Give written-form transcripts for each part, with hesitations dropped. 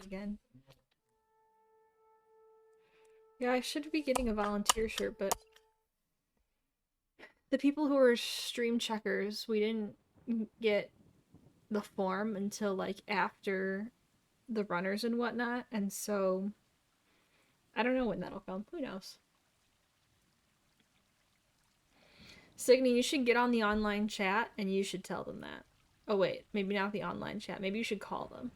again. Yeah, I should be getting a volunteer shirt, but the people who are stream checkers, we didn't get the form until like after the runners and whatnot, and so I don't know when that'll come. Who knows? Signy, you should get on the online chat and you should tell them that. Oh wait, maybe not the online chat. Maybe you should call them.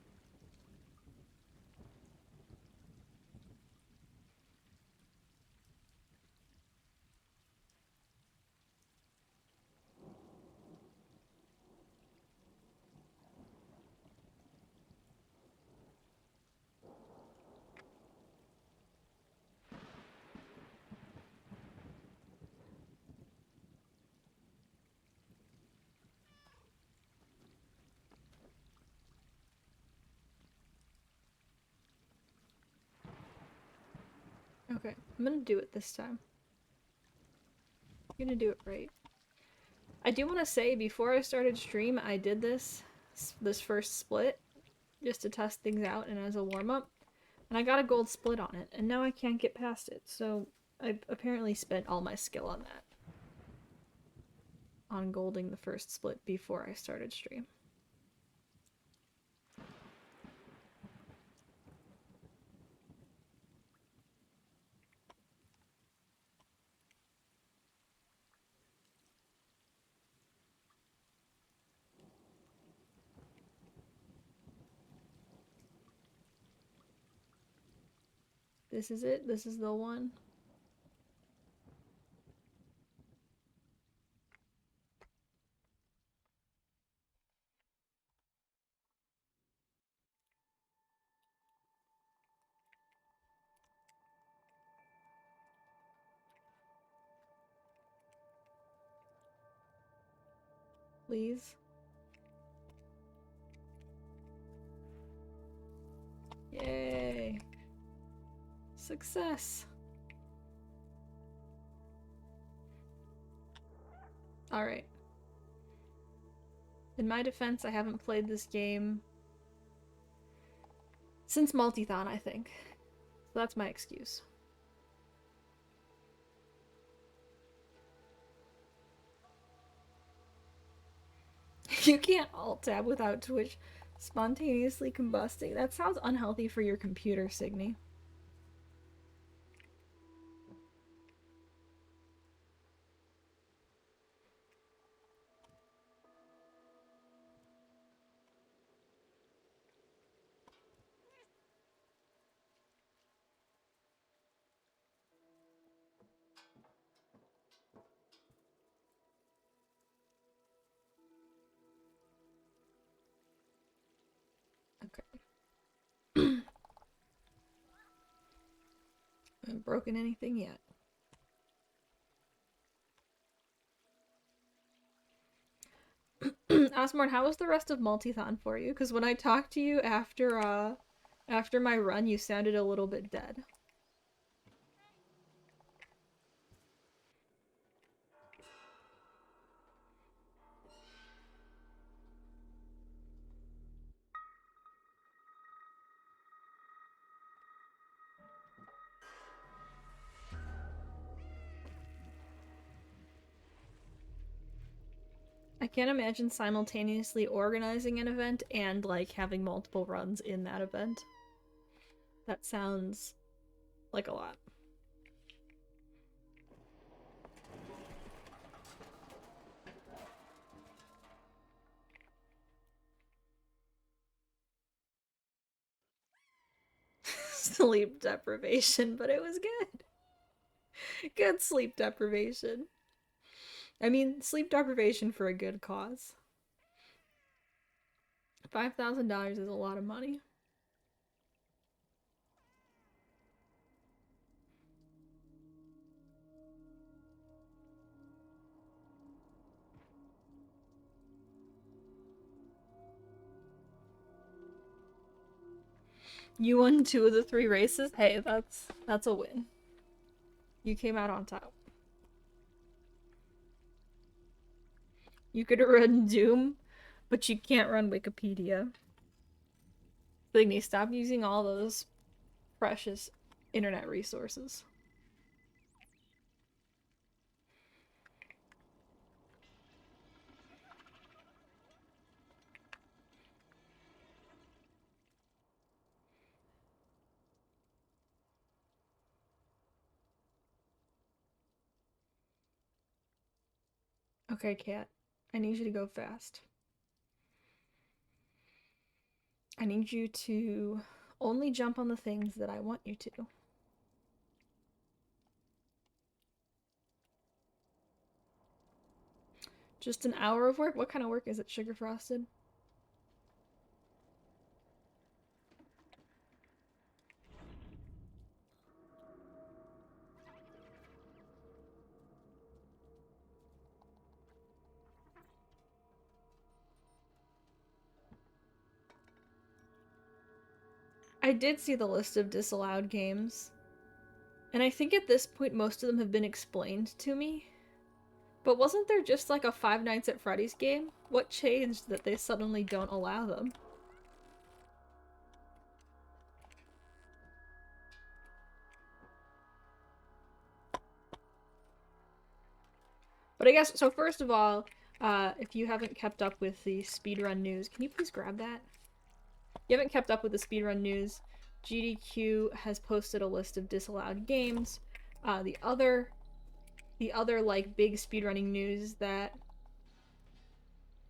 Okay, I'm gonna do it this time. I'm gonna do it right. I do want to say, before I started stream, I did this first split just to test things out and as a warm-up, and I got a gold split on it, and now I can't get past it, so I apparently spent all my skill on that. On golding the first split before I started stream. This is it? This is the one? Please? Yay! Success! Alright. In my defense, I haven't played this game since Multithon, I think. So that's my excuse. You can't alt-tab without Twitch spontaneously combusting. That sounds unhealthy for your computer, Signy. Okay. I haven't broken anything yet. Asmorn, how was the rest of Multithon for you? Because when I talked to you after my run, you sounded a little bit dead. I can't imagine simultaneously organizing an event and, like, having multiple runs in that event. That sounds like a lot. Sleep deprivation, but it was good. Good sleep deprivation. I mean, sleep deprivation for a good cause. $5,000 is a lot of money. You won 2 of the 3 races? Hey, that's a win. You came out on top. You could run Doom, but you can't run Wikipedia. Thingy, stop using all those precious internet resources. Okay, Cat. I need you to go fast. I need you to only jump on the things that I want you to. Just an hour of work? What kind of work is it, Sugar Frosted? I did see the list of disallowed games. And I think at this point most of them have been explained to me. But wasn't there just like a Five Nights at Freddy's game? What changed that they suddenly don't allow them? But I guess, so first of all, if you haven't kept up with the speedrun news, can you please grab that? If you haven't kept up with the speedrun news, GDQ has posted a list of disallowed games. The other like big speedrunning news that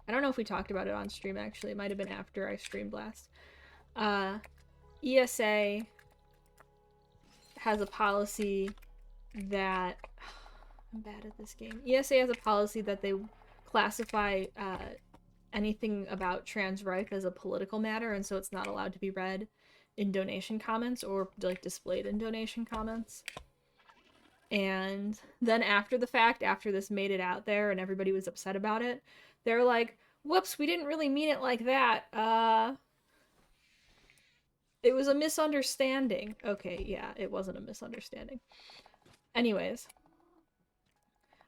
I don't know if we talked about it on stream actually. It might have been after I streamed last. ESA has a policy that I'm bad at this game. ESA has a policy that they classify anything about trans rights as a political matter, and so it's not allowed to be read in donation comments or like displayed in donation comments. And then after the fact, after this made it out there and everybody was upset about it, they're like, whoops, we didn't really mean it like that. It was a misunderstanding. Okay, yeah, it wasn't a misunderstanding. Anyways,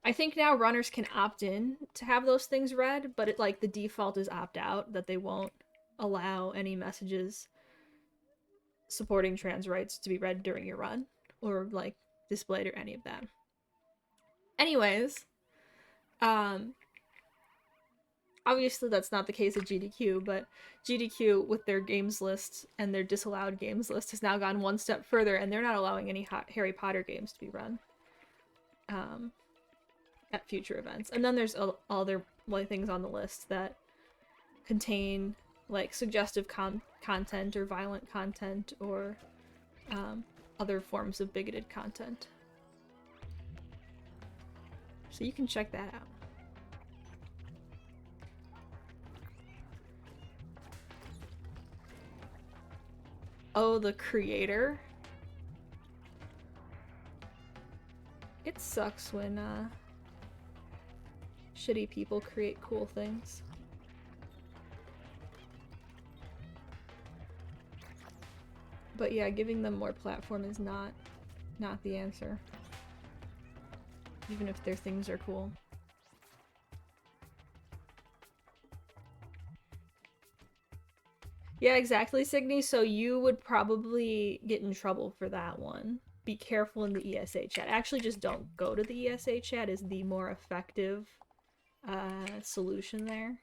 I think now runners can opt in to have those things read, but like the default is opt out, that they won't allow any messages supporting trans rights to be read during your run or like displayed or any of that. Anyways, obviously that's not the case at GDQ, but GDQ with their games list and their disallowed games list has now gone one step further, and they're not allowing any Harry Potter games to be run at future events. And then there's all other things on the list that contain like suggestive content or violent content or other forms of bigoted content. So you can check that out. Oh, the creator? It sucks when shitty people create cool things. But yeah, giving them more platform is not the answer. Even if their things are cool. Yeah, exactly, Signy. So you would probably get in trouble for that one. Be careful in the ESA chat. Actually, just don't go to the ESA chat is the more effective solution there.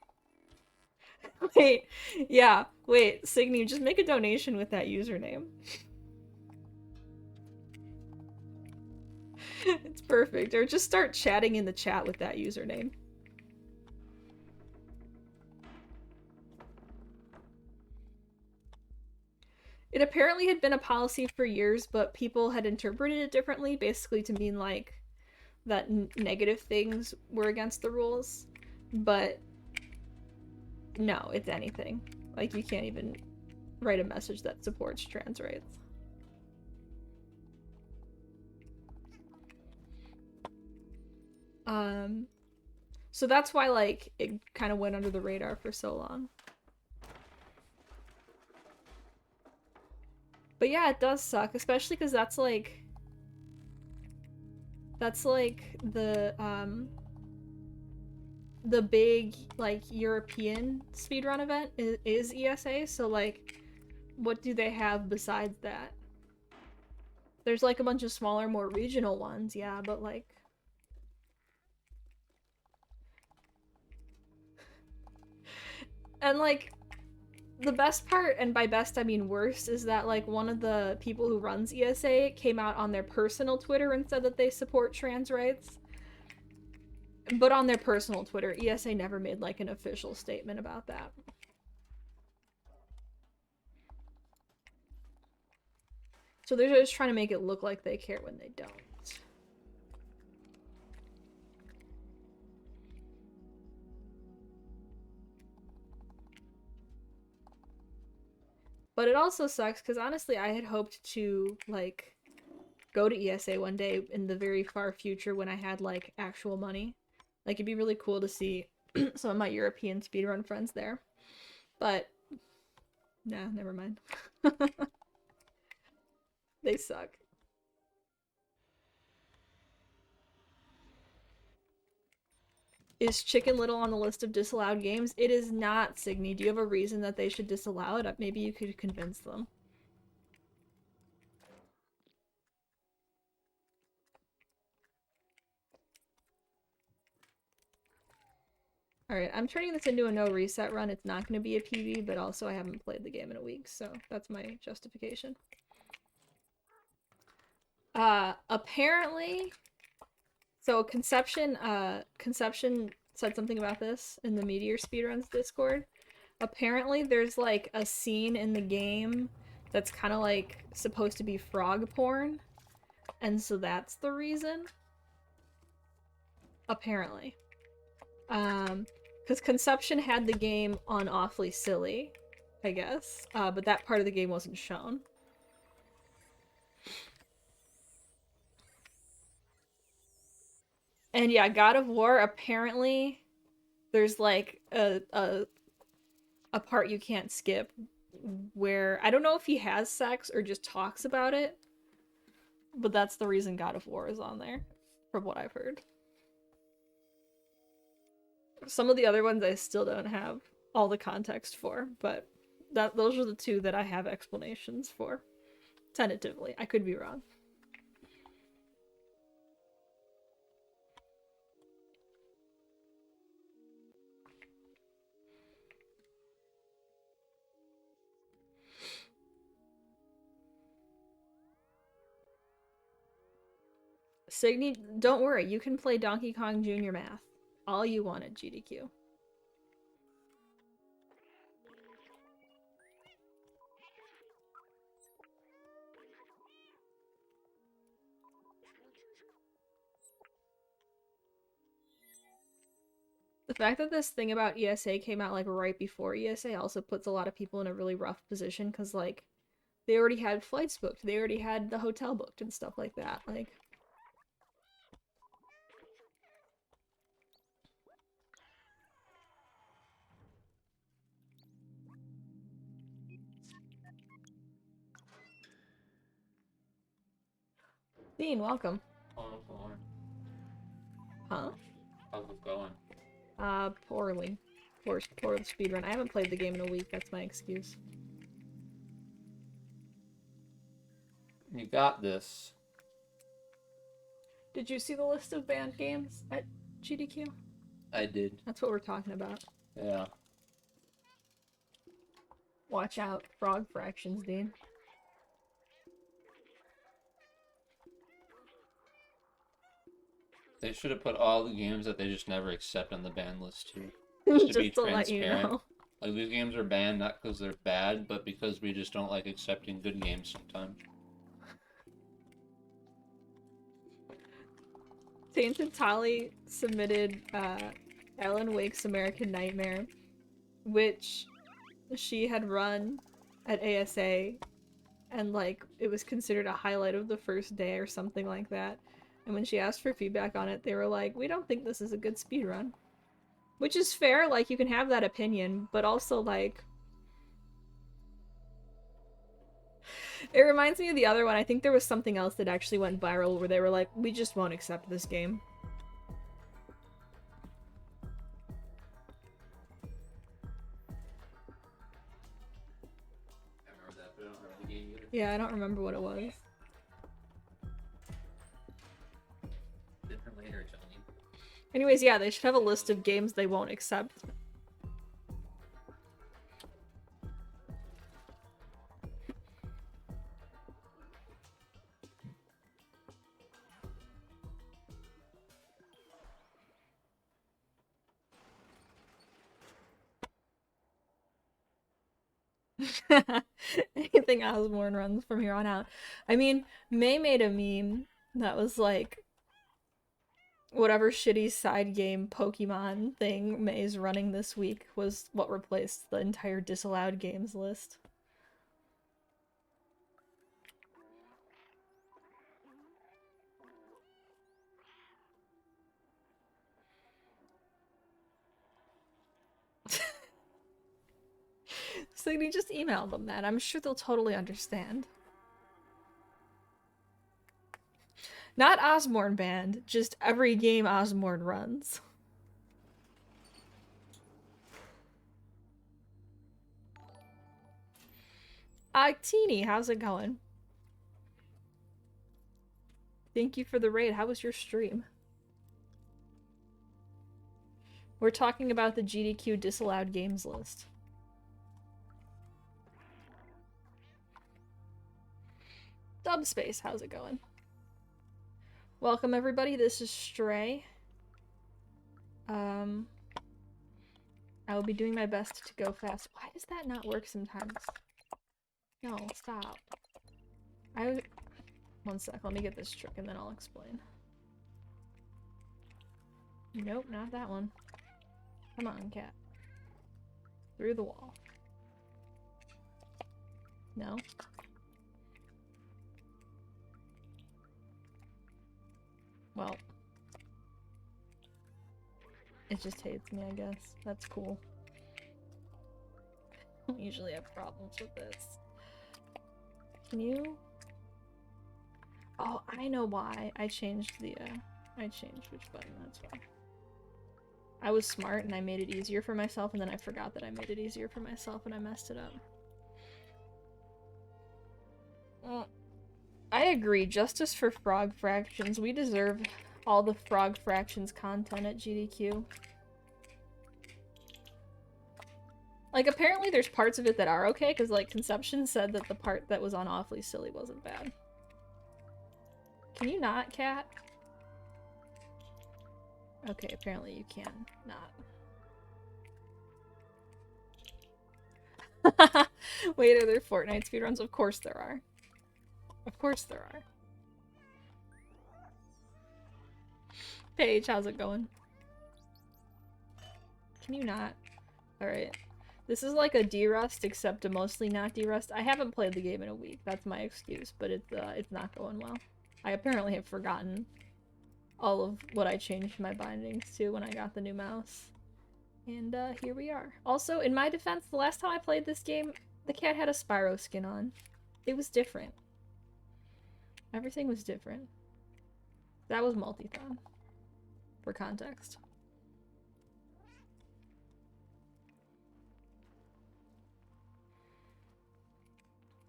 Wait, yeah, wait, Signy, just make a donation with that username. It's perfect. Or just start chatting in the chat with that username. It apparently had been a policy for years, but people had interpreted it differently, basically to mean like that negative things were against the rules. But no, it's anything. Like, you can't even write a message that supports trans rights. So that's why, like, it kind of went under the radar for so long. But yeah, it does suck, especially because that's like the big like European speedrun event is ESA, so like what do they have besides that? There's like a bunch of smaller, more regional ones, yeah, but like... And like, the best part, and by best I mean worst, is that like one of the people who runs ESA came out on their personal Twitter and said that they support trans rights. But on their personal Twitter, ESA never made like an official statement about that. So they're just trying to make it look like they care when they don't. But it also sucks because honestly I had hoped to like go to ESA one day in the very far future when I had like actual money. Like it'd be really cool to see some of my European speedrun friends there. But nah, never mind. They suck. Is Chicken Little on the list of disallowed games? It is not, Signy. Do you have a reason that they should disallow it? Maybe you could convince them. Alright, I'm turning this into a no reset run. It's not going to be a PB, but also I haven't played the game in a week, so that's my justification. Apparently... So Conception said something about this in the Meteor Speedruns Discord. Apparently there's like a scene in the game that's kind of like supposed to be frog porn. And so that's the reason. Apparently. Because Conception had the game on Awfully Silly, I guess. But that part of the game wasn't shown. And yeah, God of War, apparently there's like a part you can't skip where I don't know if he has sex or just talks about it, but that's the reason God of War is on there, from what I've heard. Some of the other ones I still don't have all the context for, but those are the two that I have explanations for. Tentatively. I could be wrong. Signy, don't worry, you can play Donkey Kong Jr. Math. All you want at GDQ. The fact that this thing about ESA came out like right before ESA also puts a lot of people in a really rough position because like they already had flights booked, they already had the hotel booked and stuff like that. Like Dean, welcome. How's it going? Huh? How's it going? Poorly. Poor speedrun. I haven't played the game in a week, that's my excuse. You got this. Did you see the list of banned games at GDQ? I did. That's what we're talking about. Yeah. Watch out, frog fractions, Dean. They should have put all the games that they just never accept on the ban list too. Just to let you know. Like these games are banned not because they're bad, but because we just don't like accepting good games sometimes. Tainted Tolly submitted Alan Wake's American Nightmare, which she had run at ASA, and like it was considered a highlight of the first day or something like that. And when she asked for feedback on it, they were like, we don't think this is a good speedrun. Which is fair, like you can have that opinion, but also like... It reminds me of the other one. I think there was something else that actually went viral where they were like, we just won't accept this game. I remember that, Yeah, I don't remember what it was. Dinner later, Johnny. Anyways, yeah, they should have a list of games they won't accept. Anything Osborne runs from here on out. I mean, May made a meme that was like whatever shitty side game Pokemon thing May's running this week was what replaced the entire disallowed games list. So you just email them that. I'm sure they'll totally understand. Not Osborne banned, just every game Osborne runs. Teeny, how's it going? Thank you for the raid. How was your stream? We're talking about the GDQ disallowed games list. Dubspace, how's it going? Welcome everybody, this is Stray. I will be doing my best to go fast. Why does that not work sometimes? No, stop. One sec, let me get this trick and then I'll explain. Nope, not that one. Come on, cat. Through the wall. No. Well. It just hates me, I guess. That's cool. I don't usually have problems with this. Can you... Oh, I know why. I changed the, I changed which button, that's why. I was smart and I made it easier for myself, and then I forgot that I made it easier for myself and I messed it up. I agree. Justice for Frog Fractions. We deserve all the Frog Fractions content at GDQ. Like, apparently there's parts of it that are okay, because, like, Conception said that the part that was on Awfully Silly wasn't bad. Can you not, cat? Okay, apparently you can not. Wait, are there Fortnite speedruns? Of course there are. Of course there are. Paige, how's it going? Can you not? Alright. This is like a D-Rust, except a mostly not D-Rust. I haven't played the game in a week. That's my excuse, but it's not going well. I apparently have forgotten all of what I changed my bindings to when I got the new mouse. And here we are. Also, in my defense, the last time I played this game, the cat had a Spyro skin on. It was different. Everything was different. That was Multithon. For context.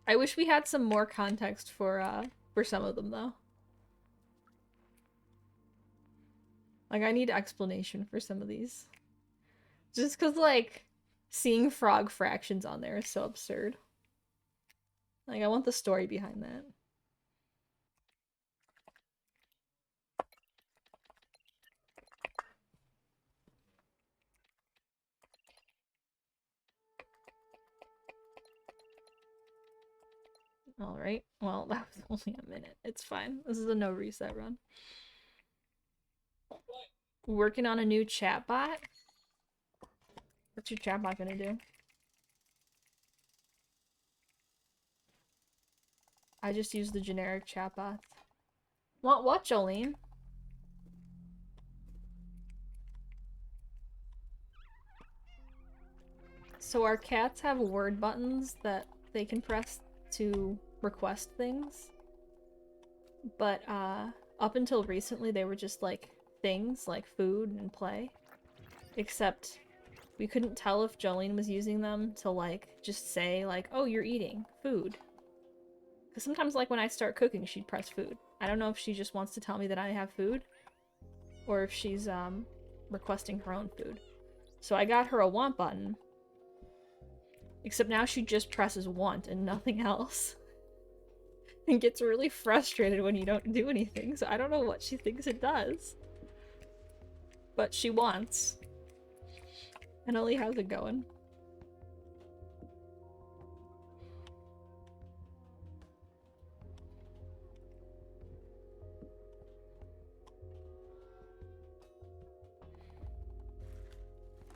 I wish we had some more context for some of them, though. Like, I need explanation for some of these. Just because, like, seeing frog fractions on there is so absurd. Like, I want the story behind that. Alright, well, that was only a minute. It's fine. This is a no reset run. Working on a new chatbot? What's your chatbot gonna do? I just use the generic chatbot. What, Jolene? So our cats have word buttons that they can press to request things. But up until recently they were just like things like food and play. Except we couldn't tell if Jolene was using them to like just say like, oh, you're eating food. Because sometimes, like, when I start cooking, she'd press food. I don't know if she just wants to tell me that I have food, or if she's, requesting her own food. So I got her a want button. Except now she just presses want and nothing else. And gets really frustrated when you don't do anything, so I don't know what she thinks it does. But she wants. And Ellie, how's it going?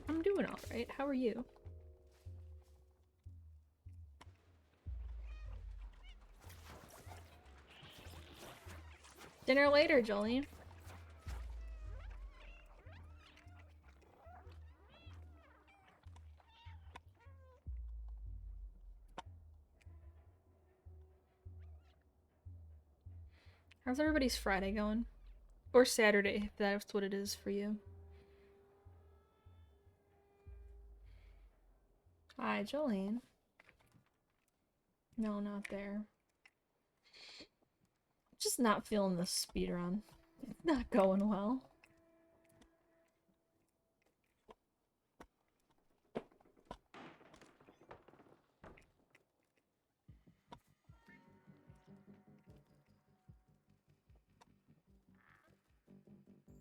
I'm doing alright. How are you? Dinner later, Jolene. How's everybody's Friday going? Or Saturday, if that's what it is for you. Hi, Jolene. No, not there. Just not feeling this speedrun. It's not going well.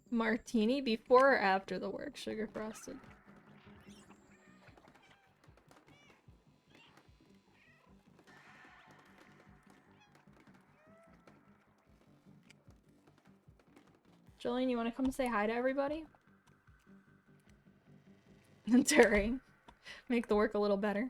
Martini before or after the work, sugar frosted? Jolene, you want to come say hi to everybody? During. Make the work a little better.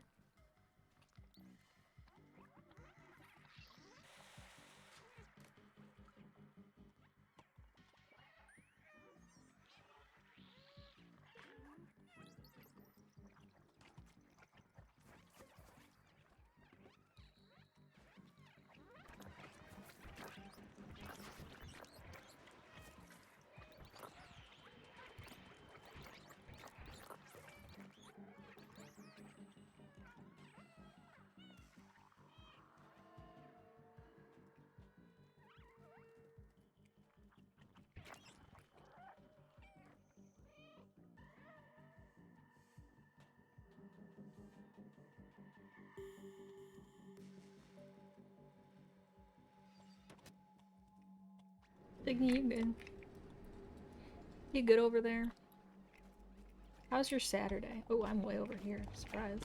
Diggy, you good? You good over there? How's your Saturday? Oh, I'm way over here. Surprise.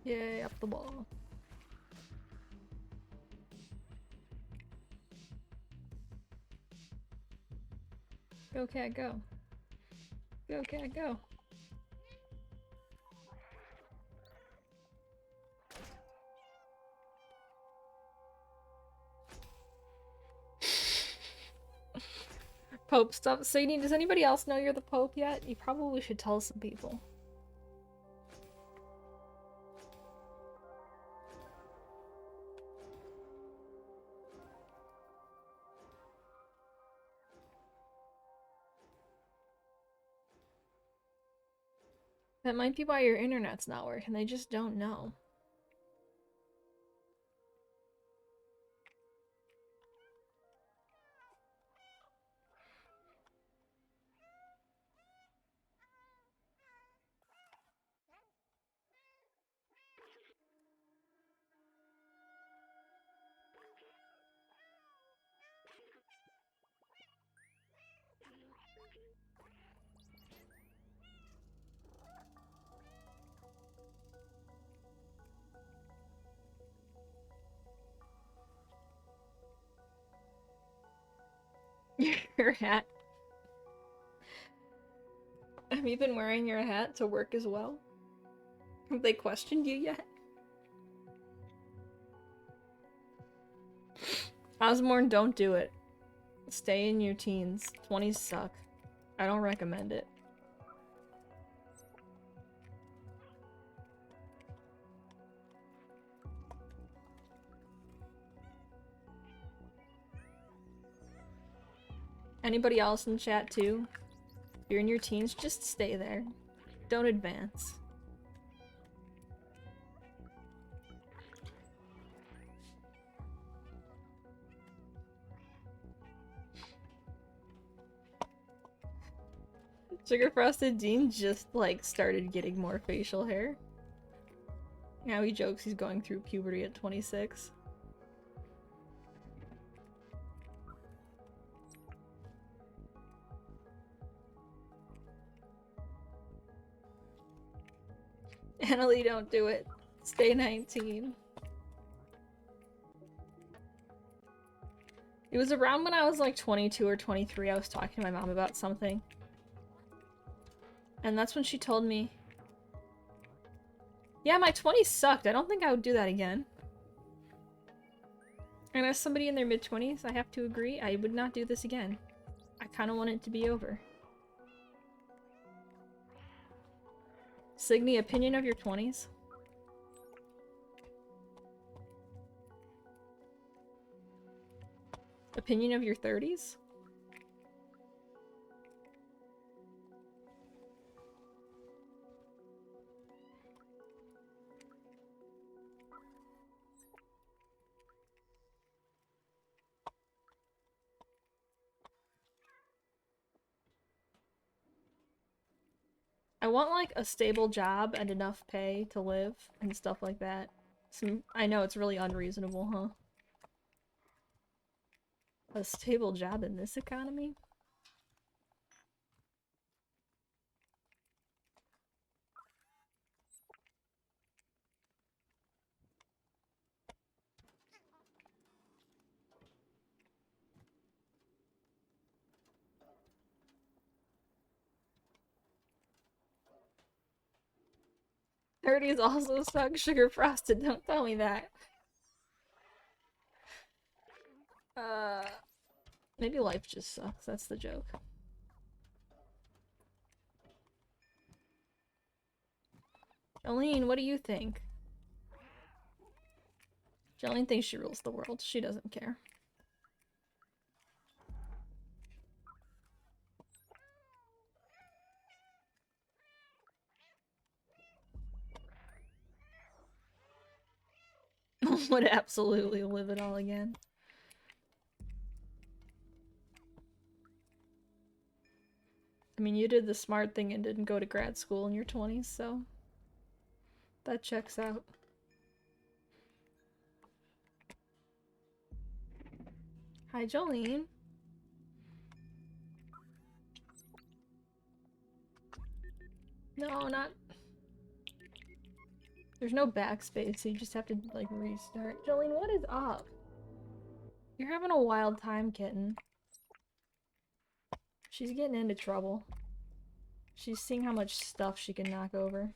Yay, up the wall. Go, cat, go. Go, cat, go. Pope stuff. Sadie, does anybody else know you're the Pope yet? You probably should tell some people. That might be why your internet's not working. They just don't know. Your hat. Have you been wearing your hat to work as well? Have they questioned you yet? Osborne, don't do it. Stay in your teens. 20s suck. I don't recommend it. Anybody else in the chat too? If you're in your teens, just stay there. Don't advance. Sugar Frosted Dean just, like, started getting more facial hair. Now he jokes he's going through puberty at 26. Annalie, don't do it. Stay 19. It was around when I was like 22 or 23, I was talking to my mom about something. And that's when she told me, yeah, my 20s sucked. I don't think I would do that again. And as somebody in their mid-20s, I have to agree, I would not do this again. I kind of want it to be over. Signy, opinion of your 20s? Opinion of your 30s? I want, like, a stable job and enough pay to live and stuff like that. I know it's really unreasonable, huh? A stable job in this economy? '30s also suck. Sugar Frosted, don't tell me that. Maybe life just sucks, that's the joke. Jolene, what do you think? Jolene thinks she rules the world. She doesn't care. Would absolutely live it all again. I mean, you did the smart thing and didn't go to grad school in your 20s, so that checks out. Hi, Jolene. No, not... There's no backspace, so you just have to, like, restart. Jolene, what is up? You're having a wild time, kitten. She's getting into trouble. She's seeing how much stuff she can knock over.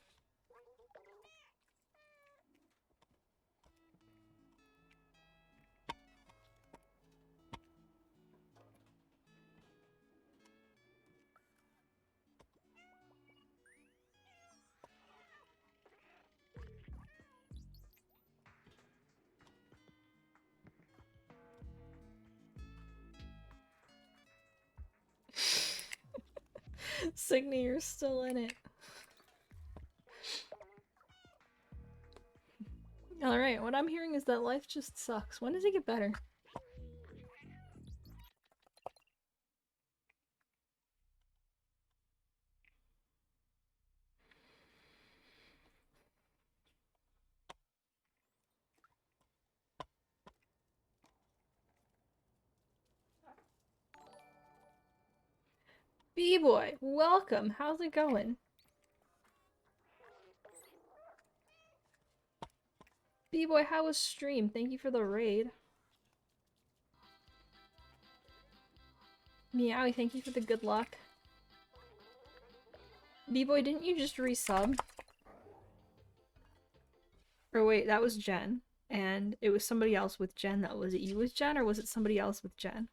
Signy, you're still in it. Alright, what I'm hearing is that life just sucks. When does it get better? B-boy, welcome. How's it going? B-boy, how was stream? Thank you for the raid. Meowie, thank you for the good luck. B-boy, didn't you just resub? Or wait, that was Jen. And it was somebody else with Jen that was it you with Jen, or was it somebody else with Jen?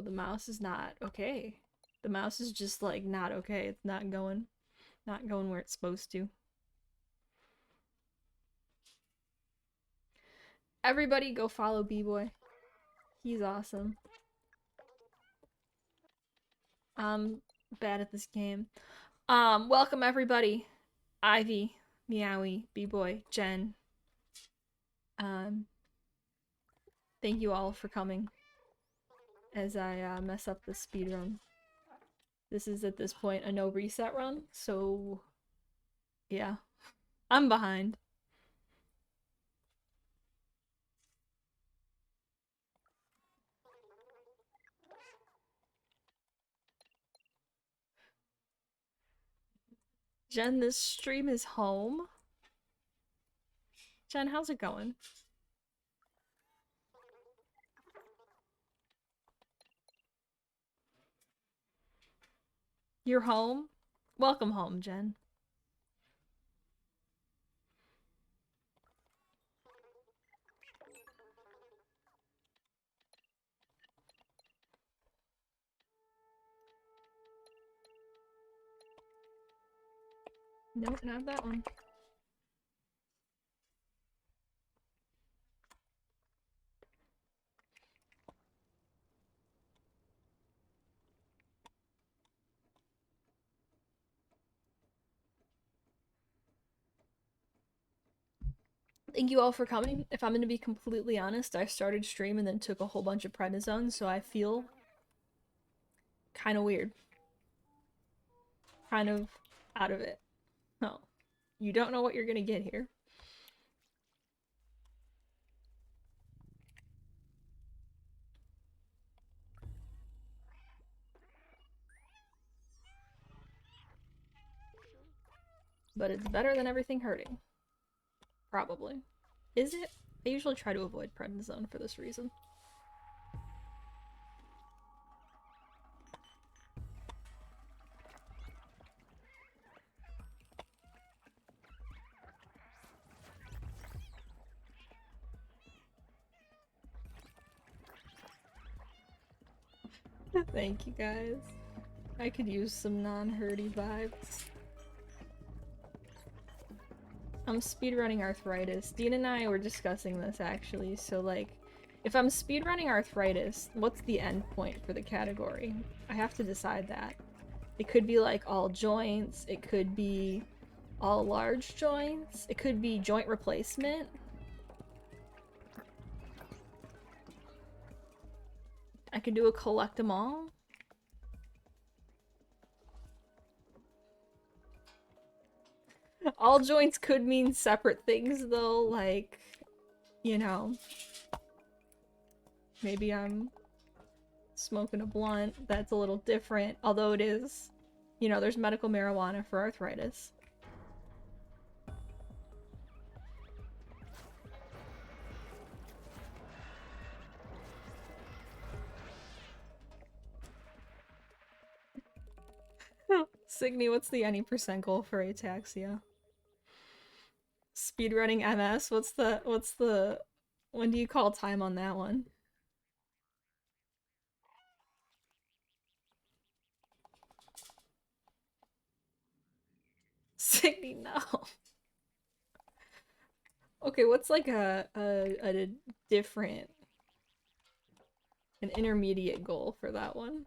the mouse is not okay. The mouse is just like not okay. It's not going where it's supposed to. Everybody go follow B-Boy. He's awesome. I'm bad at this game. Welcome everybody. Ivy, Meowie, B-Boy, Jen. Thank you all for coming as I mess up the speed run. This is at this point a no reset run, so yeah. I'm behind. Jen, this stream is home. Jen, how's it going? You're home? Welcome home, Jen. Nope, not that one. Thank you all for coming. If I'm gonna be completely honest, I started stream and then took a whole bunch of prednisone, so I feel kind of weird. Kind of out of it. No. You don't know what you're gonna get here. But it's better than everything hurting. Probably. Is it? I usually try to avoid prednisone for this reason. Thank you guys. I could use some non-hurdy vibes. I'm speedrunning arthritis. Dean and I were discussing this actually, so like, if I'm speedrunning arthritis, what's the end point for the category? I have to decide that. It could be like all joints, it could be all large joints, it could be joint replacement. I could do a collect 'em all. All joints could mean separate things though, like, you know, maybe I'm smoking a blunt, that's a little different, although it is, you know, there's medical marijuana for arthritis. Signy, what's the any percent goal for ataxia? Speedrunning MS, what's the, when do you call time on that one? Signy, no. Okay, what's like a different, an intermediate goal for that one?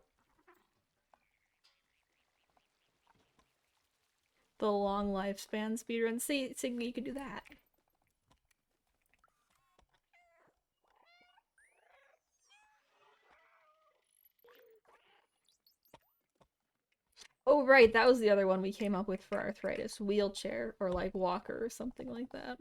The long lifespan speedrun. See, Signy, you could do that. Oh, right, that was the other one we came up with for arthritis. Wheelchair, or like walker, or something like that.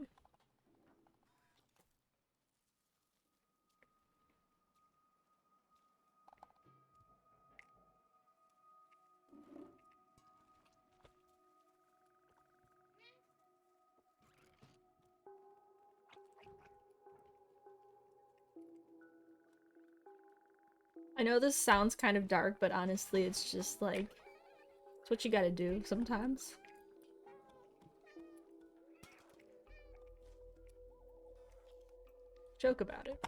I know this sounds kind of dark, but honestly, it's just like, it's what you gotta do sometimes. Joke about it.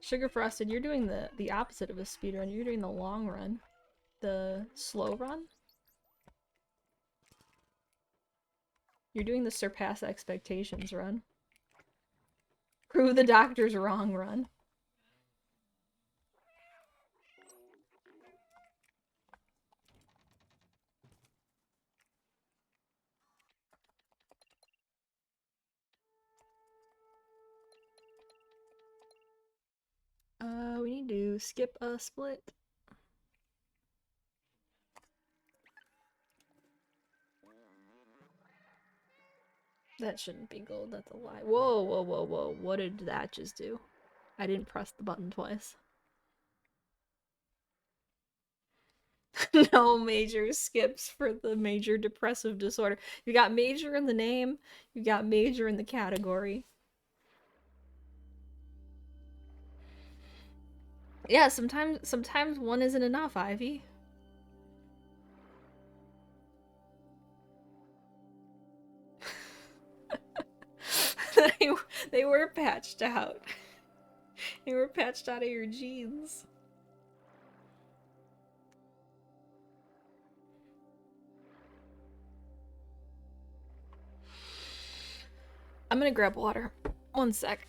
Sugar Frosted, you're doing the opposite of a speed run. You're doing the long run. The slow run? You're doing the surpass expectations run. Prove the doctor's wrong run. We need to skip a split. That shouldn't be gold, that's a lie. Whoa, whoa, whoa, whoa. What did that just do? I didn't press the button twice. No major skips for the major depressive disorder. You got major in the name, you got major in the category. Yeah, sometimes one isn't enough, Ivy. They were patched out. They were patched out of your genes. I'm gonna grab water. One sec.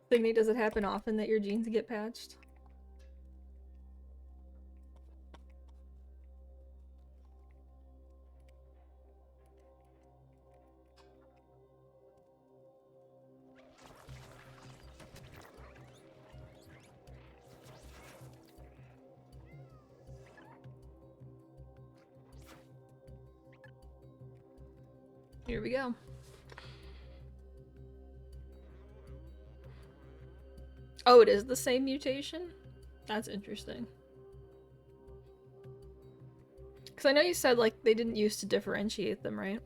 Signy, does it happen often that your genes get patched? Here we go. Oh, it is the same mutation? That's interesting. Because I know you said, like, they didn't used to differentiate them, right?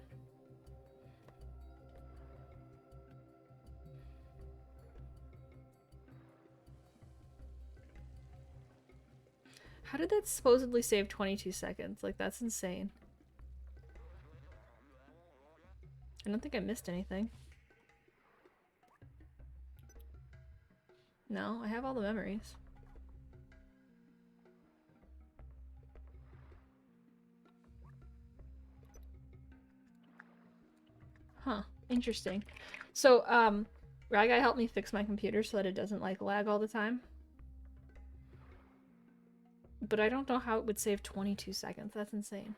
How did that supposedly save 22 seconds? Like, that's insane. I don't think I missed anything. No, I have all the memories. Huh, interesting. So, Ryeguy helped me fix my computer so that it doesn't, like, lag all the time. But I don't know how it would save 22 seconds. That's insane.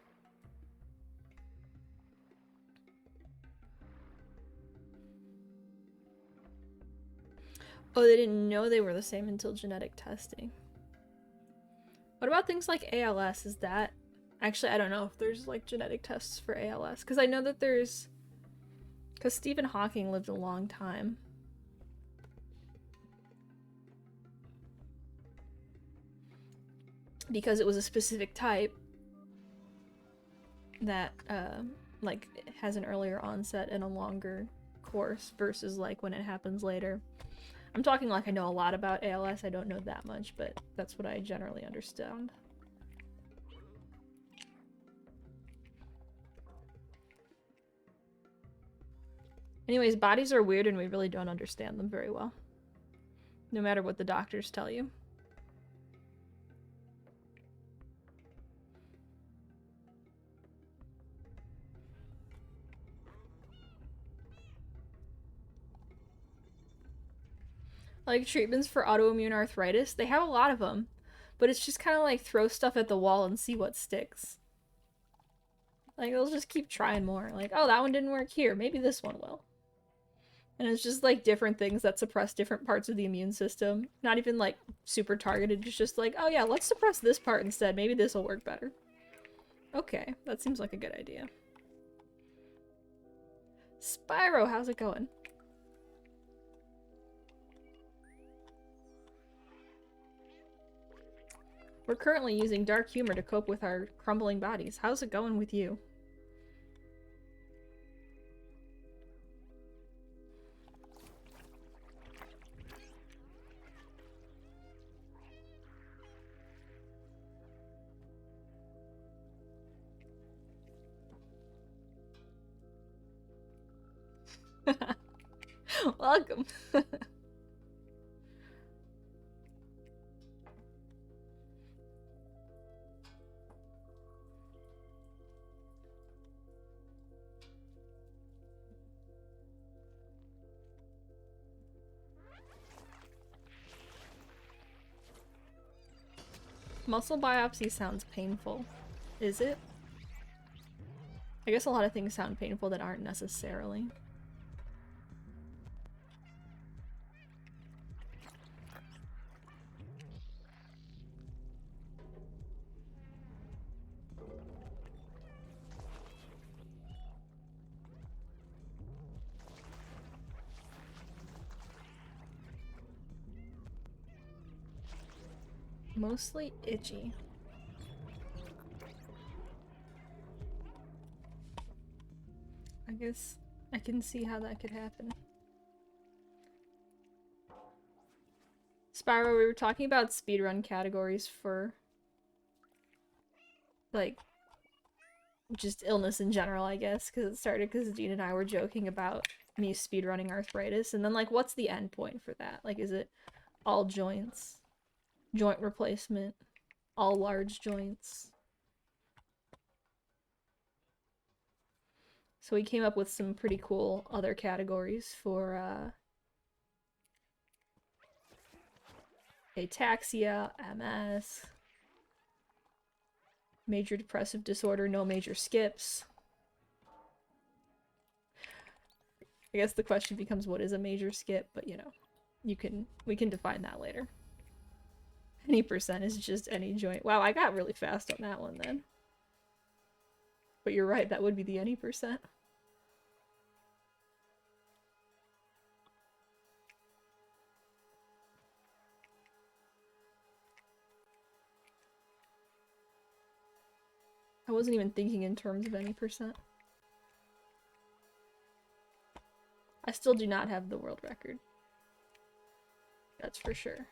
Oh, they didn't know they were the same until genetic testing. What about things like ALS? Is that... Actually, I don't know if there's, like, genetic tests for ALS. Because I know that there's... Because Stephen Hawking lived a long time. Because it was a specific type that, like, has an earlier onset and a longer course versus, like, when it happens later. I'm talking like I know a lot about ALS. I don't know that much, but that's what I generally understand. Anyways, bodies are weird and we really don't understand them very well. No matter what the doctors tell you. Like treatments for autoimmune arthritis, they have a lot of them, but it's just kind of like throw stuff at the wall and see what sticks. Like they'll just keep trying more. Like, oh, that one didn't work here. Maybe this one will. And it's just like different things that suppress different parts of the immune system. Not even like super targeted. It's just like, oh yeah, let's suppress this part instead. Maybe this will work better. Okay, that seems like a good idea. Spyro, how's it going? We're currently using dark humor to cope with our crumbling bodies. How's it going with you? Welcome. Muscle biopsy sounds painful. Is it? I guess a lot of things sound painful that aren't necessarily. Mostly itchy. I guess I can see how that could happen. Spyro, we were talking about speedrun categories for, like, just illness in general, I guess, because it started because Dean and I were joking about me speedrunning arthritis, and then, like, what's the end point for that? Like, is it all joints? Joint replacement? All large joints? So we came up with some pretty cool other categories for, ataxia, MS, major depressive disorder, no major skips. I guess the question becomes what is a major skip, but you know, we can define that later. Any percent is just any joint. Wow, I got really fast on that one then. But you're right, that would be the any percent. I wasn't even thinking in terms of any percent. I still do not have the world record. That's for sure.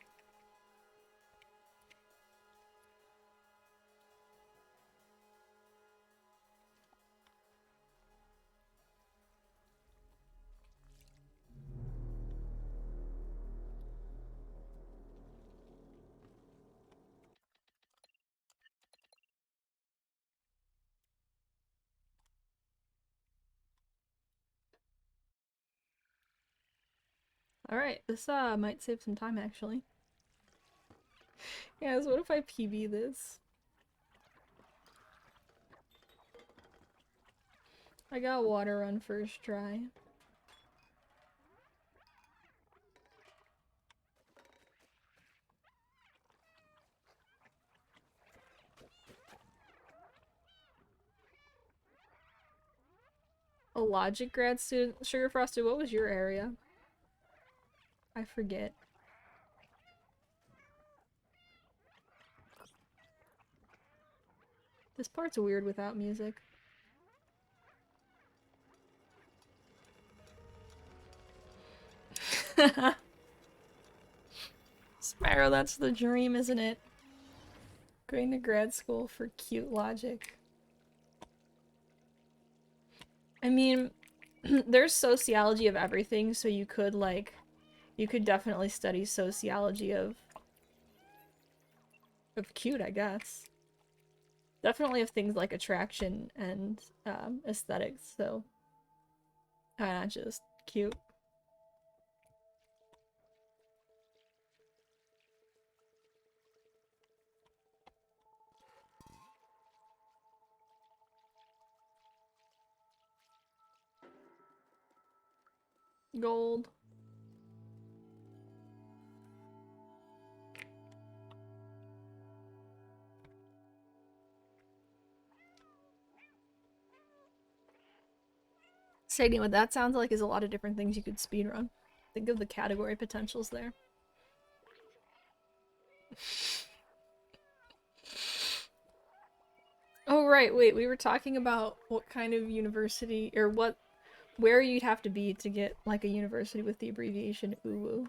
Alright, this might save some time actually. Yes, what if I PB this? I got water on first try. A logic grad student? Sugar Frosted, what was your area? I forget. This part's weird without music. Spyro, that's the dream, isn't it? Going to grad school for cute logic. I mean, there's sociology of everything, so you could, like, you could definitely study sociology of cute, I guess. Definitely of things like attraction and aesthetics, so why not just cute? Gold. Stadium, what that sounds like is a lot of different things you could speedrun. Think of the category potentials there. Oh right, wait, we were talking about what kind of university or where you'd have to be to get like a university with the abbreviation UWU.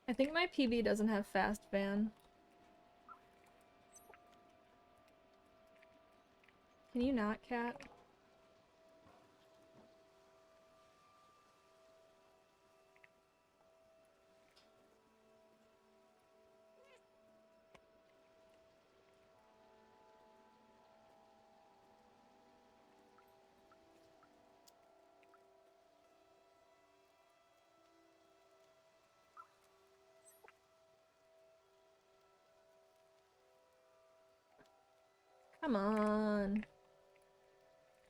I think my PB doesn't have fast van. Can you not, cat? Come on.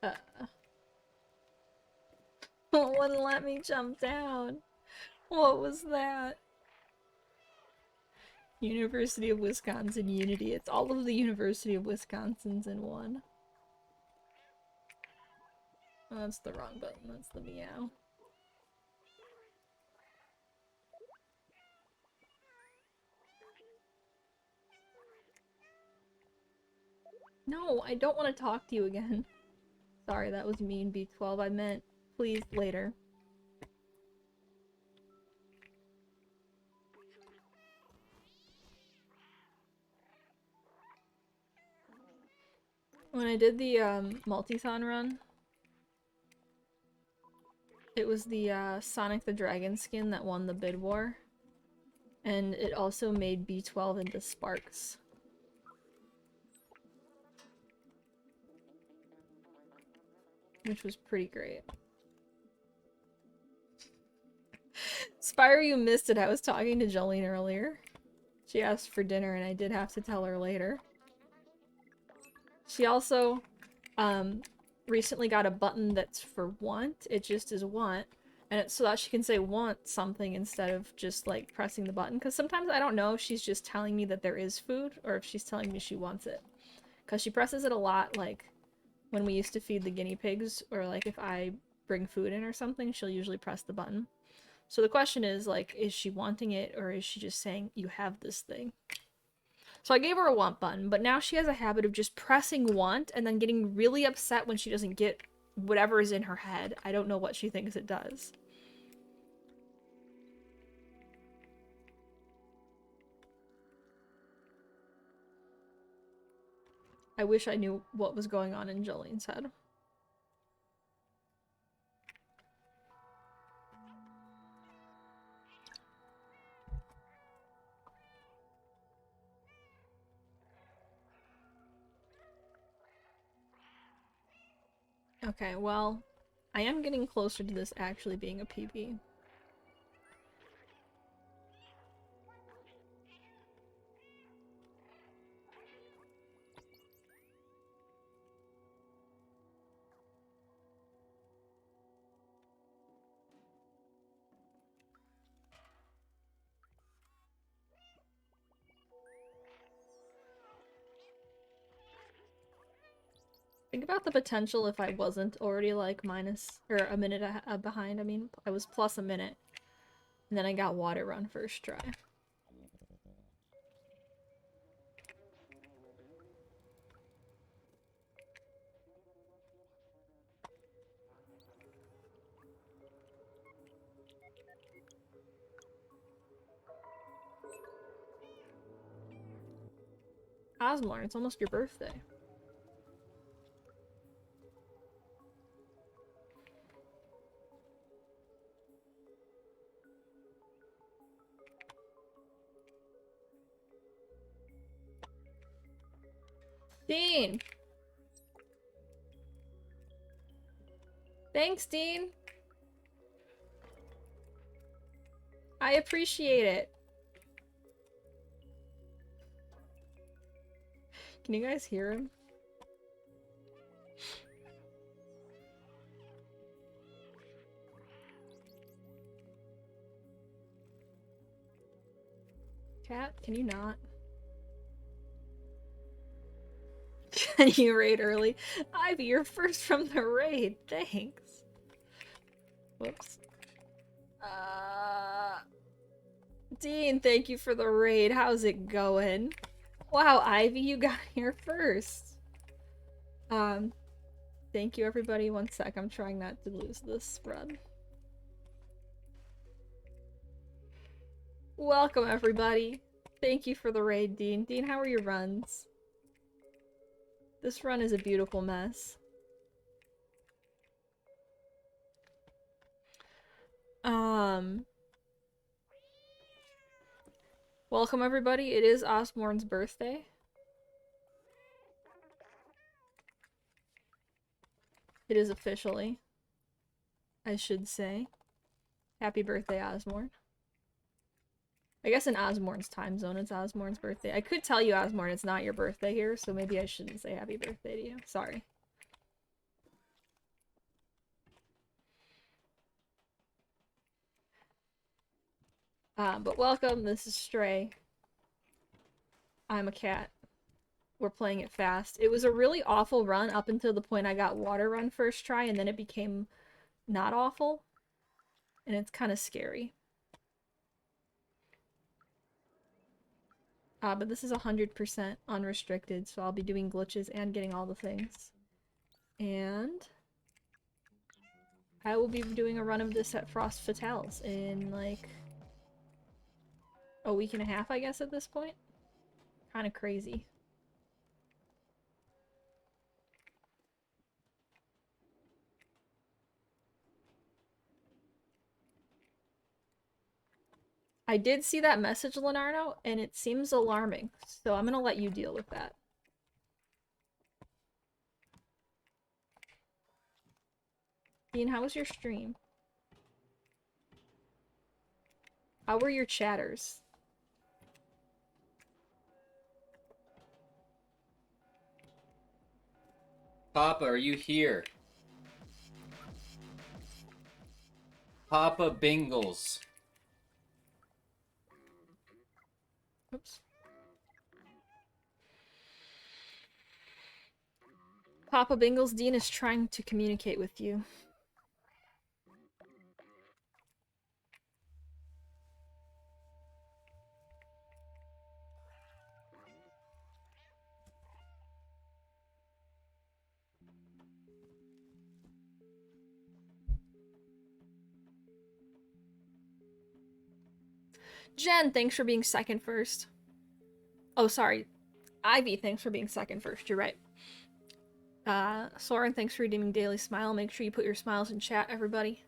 Uh. It wouldn't let me jump down. What was that? University of Wisconsin Unity. It's all of the University of Wisconsins in one. Oh, that's the wrong button. That's the meow. No, I don't want to talk to you again. Sorry, that was mean, B12. I meant please later. When I did the multi-thon run, it was the Sonic the Dragon skin that won the bid war. And it also made B12 into Sparks. Which was pretty great. Spire, you missed it. I was talking to Jolene earlier. She asked for dinner and I did have to tell her later. She also recently got a button that's for want. It just is want. And it's so that she can say want something instead of just like pressing the button. Because sometimes I don't know if she's just telling me that there is food or if she's telling me she wants it. Because she presses it a lot, like when we used to feed the guinea pigs, or like if I bring food in or something, she'll usually press the button. So the question is, like, is she wanting it or is she just saying, you have this thing? So I gave her a want button, but now she has a habit of just pressing want and then getting really upset when she doesn't get whatever is in her head. I don't know what she thinks it does. I wish I knew what was going on in Jolene's head. Okay, well, I am getting closer to this actually being a PB. Think about the potential if I wasn't already like minus, or a minute behind. I mean, I was plus a minute. And then I got water run first try. Osmore, it's almost your birthday. Dean! Thanks, Dean! I appreciate it. Can you guys hear him? Cat, can you not? Can you raid early? Ivy, you're first from the raid. Thanks. Whoops. Dean, thank you for the raid. How's it going? Wow, Ivy, you got here first. Thank you, everybody. One sec. I'm trying not to lose this spread. Welcome, everybody. Thank you for the raid, Dean. Dean, how are your runs? This run is a beautiful mess. Welcome, everybody. It is Osborne's birthday. It is officially, I should say. Happy birthday, Osborne. I guess in Osborne's time zone, it's Osborne's birthday. I could tell you, Osborne, it's not your birthday here, so maybe I shouldn't say happy birthday to you. Sorry. But welcome, this is Stray. I'm a cat. We're playing it fast. It was a really awful run up until the point I got water run first try, and then it became not awful. And it's kind of scary. But this is 100% unrestricted, so I'll be doing glitches and getting all the things. And I will be doing a run of this at Frost Fatales in, like, a week and a half, I guess, at this point. Kind of crazy. I did see that message, Leonardo, and it seems alarming, so I'm gonna let you deal with that. Dean, how was your stream? How were your chatters? Papa, are you here? Papa Bingles. Oops. Papa Bingles, Dean is trying to communicate with you. Jen, thanks for being second first. Oh, sorry. Ivy, thanks for being second first. You're right. Soren, thanks for redeeming Daily Smile. Make sure you put your smiles in chat, everybody.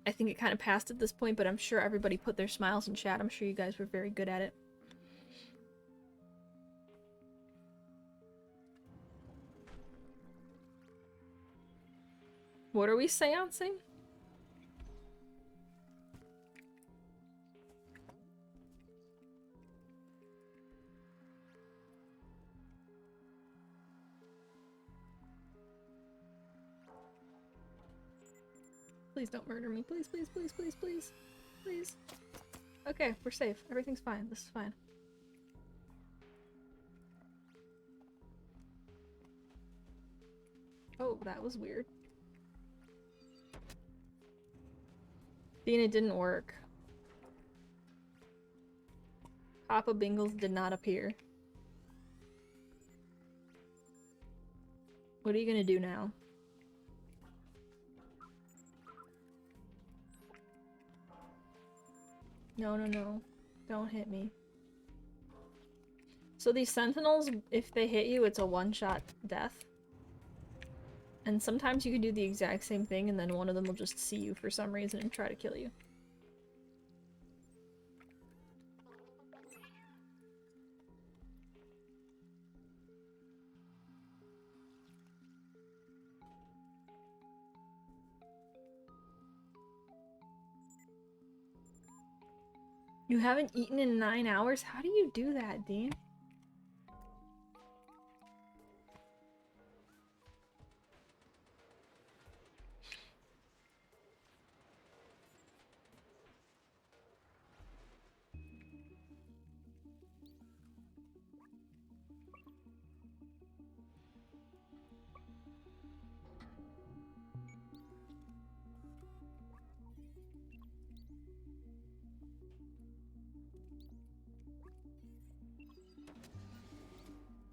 I think it kind of passed at this point, but I'm sure everybody put their smiles in chat. I'm sure you guys were very good at it. What are we seancing? Please don't murder me. Please, please, please, please, please. Please. Okay, we're safe. Everything's fine. This is fine. Oh, that was weird. Dean, it didn't work. Papa Bingles did not appear. What are you gonna do now? No, no, no. Don't hit me. So these sentinels, if they hit you, it's a one-shot death. And sometimes you can do the exact same thing and then one of them will just see you for some reason and try to kill you. You haven't eaten in 9 hours? How do you do that, Dean?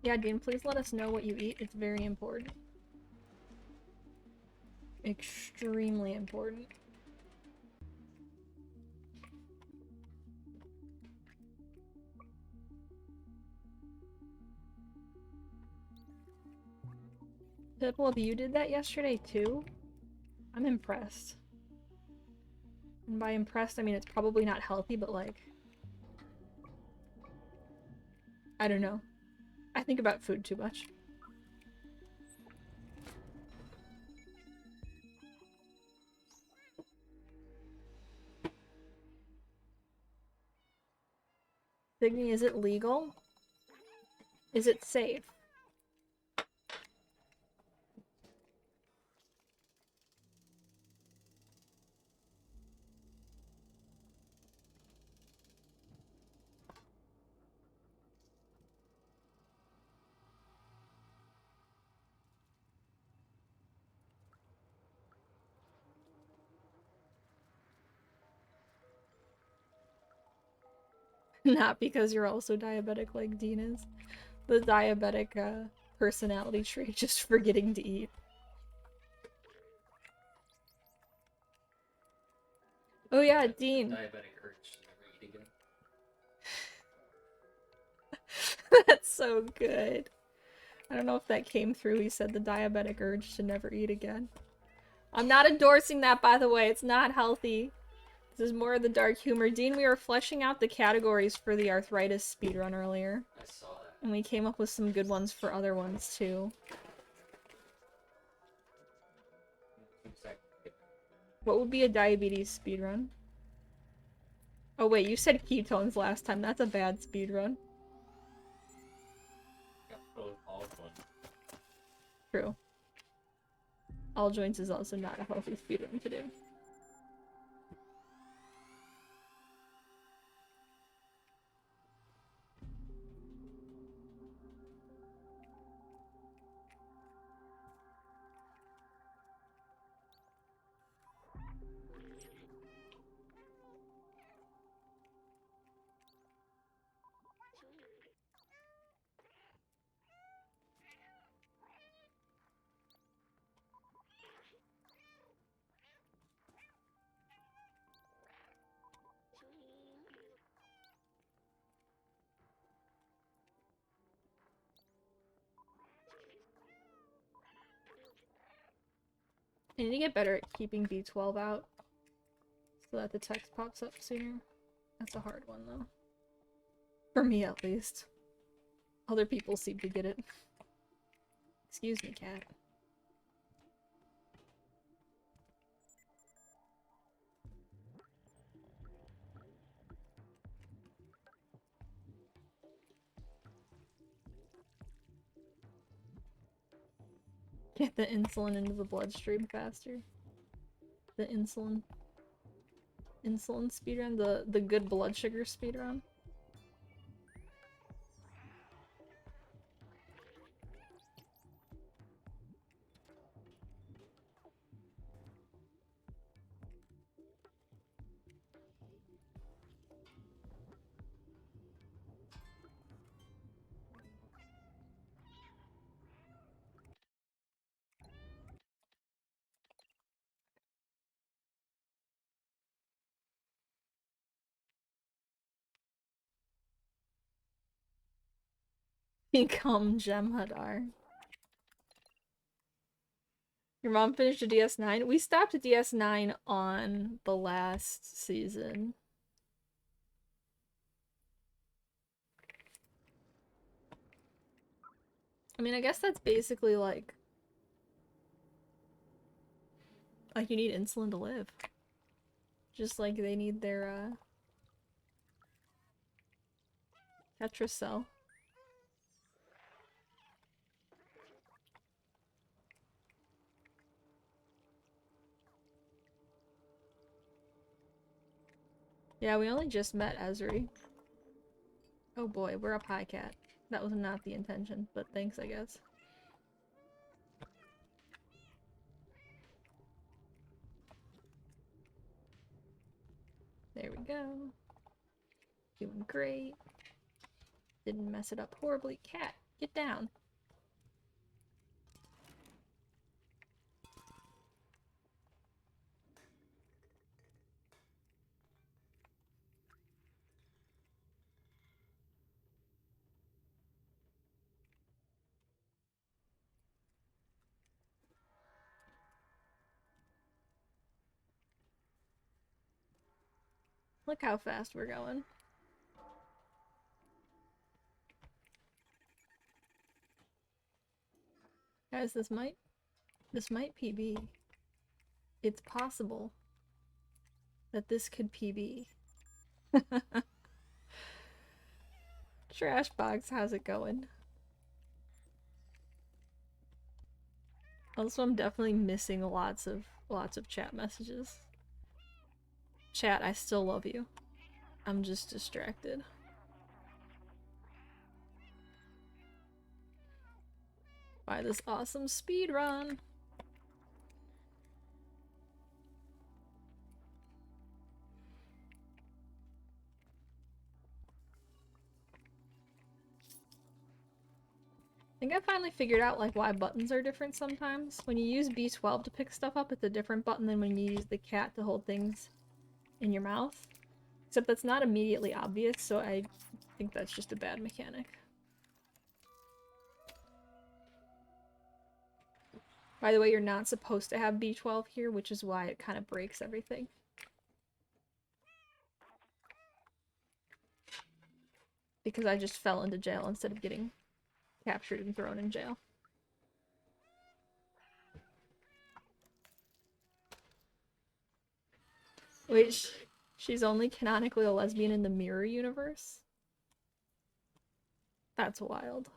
Yeah, Dean, please let us know what you eat. It's very important. Extremely important. Piplup, you did that yesterday too? I'm impressed. And by impressed, I mean it's probably not healthy, but like... I don't know. I think about food too much. Signy, is it legal? Is it safe? Not because you're also diabetic like Dean is. The diabetic personality trait, just forgetting to eat. Oh yeah, Dean. Diabetic urge to never eat again. That's so good. I don't know if that came through. He said the diabetic urge to never eat again. I'm not endorsing that, by the way. It's not healthy. This is more of the dark humor. Dean, we were fleshing out the categories for the arthritis speedrun earlier. I saw that. And we came up with some good ones for other ones, too. What would be a diabetes speedrun? Oh wait, you said ketones last time. That's a bad speedrun. True. All joints is also not a healthy speedrun to do. I need to get better at keeping B12 out so that the text pops up sooner. That's a hard one, though. For me, at least. Other people seem to get it. Excuse me, cat. Get the insulin into the bloodstream faster. The insulin. Insulin speedrun? The good blood sugar speedrun? Become Jem'Hadar. Your mom finished a DS9? We stopped at DS9 on the last season. I mean, I guess that's basically like you need insulin to live. Just like they need their Tetris cell. Yeah, we only just met Ezri. Oh boy, we're up high, cat. That was not the intention, but thanks, I guess. There we go. Doing great. Didn't mess it up horribly. Cat, get down. Look how fast we're going. Guys, this might PB. It's possible that this could PB. Trashbox, how's it going? Also, I'm definitely missing lots of chat messages. Chat, I still love you. I'm just distracted. By this awesome speed run. I think I finally figured out like why buttons are different sometimes. When you use B12 to pick stuff up, it's a different button than when you use the cat to hold things in your mouth. Except that's not immediately obvious, so I think that's just a bad mechanic. By the way, you're not supposed to have B12 here, which is why it kind of breaks everything. Because I just fell into jail instead of getting captured and thrown in jail. Wait, she's only canonically a lesbian in the mirror universe? That's wild.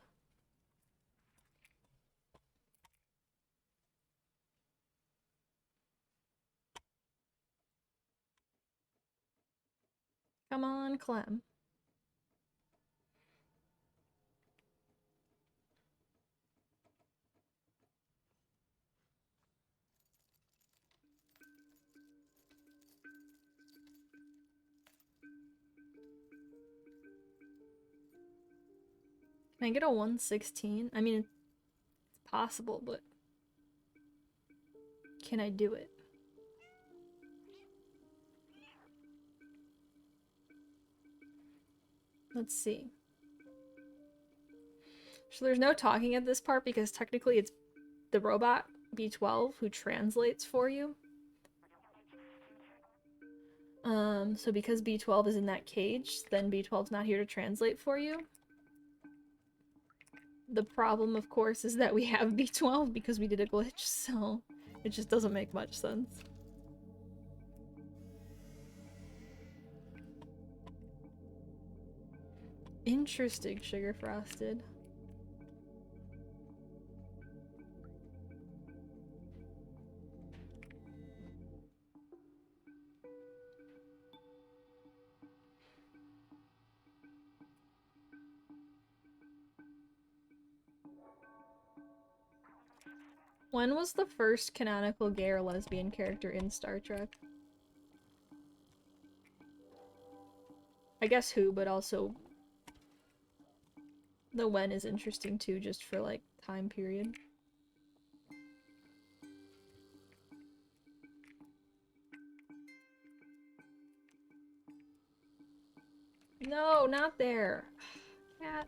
Come on, Clem. Can I get a 116? I mean, it's possible, but can I do it? Let's see. So there's no talking at this part because technically it's the robot B12 who translates for you. So because B12 is in that cage, then B12's not here to translate for you. The problem, of course, is that we have B12 because we did a glitch, so it just doesn't make much sense. Interesting, Sugar Frosted. When was the first canonical gay or lesbian character in Star Trek? I guess who, but also the when is interesting too, just for like time period. No, not there. Cat.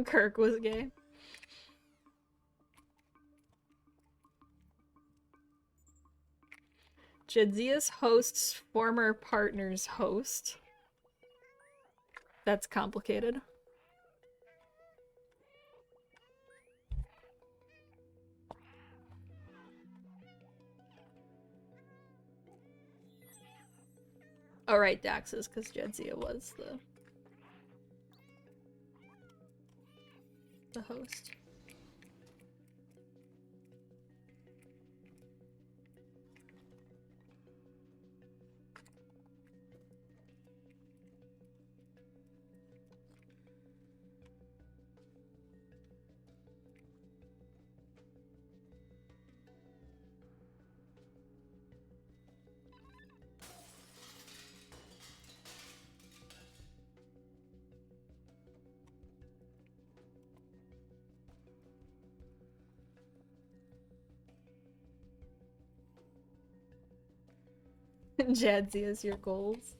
Kirk was gay. Jadzia's host's former partner's host. That's complicated. Oh, right, Dax's, because Jadzia was the host. Jadzia's your goals.